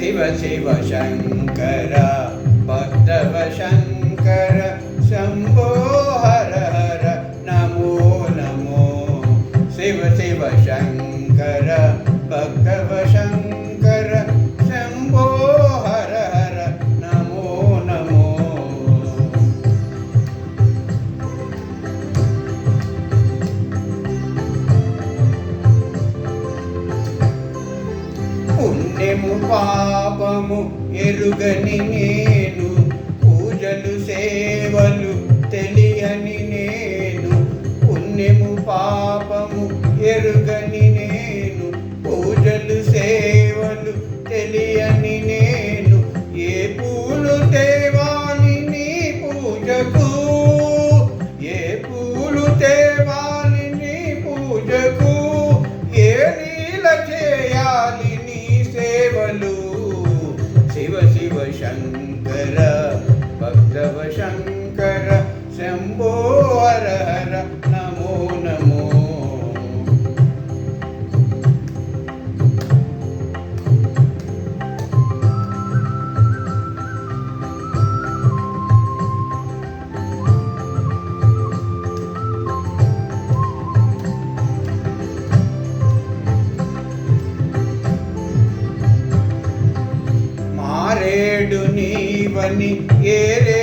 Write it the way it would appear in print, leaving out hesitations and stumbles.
శివ శివ శంకర భక్తవ శంకర శంభో హర హర నమో నమో శివ శివ శంకర భక్తవ శంకర శంభో హర హర నమో నమో పుణ్యము పాపము ఎరుగని నేను పూజలు సేవలు తెలియని నేను పుణ్యము పాపము ఎరుగని నేను పూజలు సేవలు తెలియని నేను ఏ పూలు తేవాలి నీ పూజకు ఏ పూలు తేవాలి నీ పూజకు ఏ లీల చేయాలి నీ సేవలు శివ శివ శంకర భక్తవ శంకర శంభో హర హర నమో నమో మారేడు నీవని ఏరే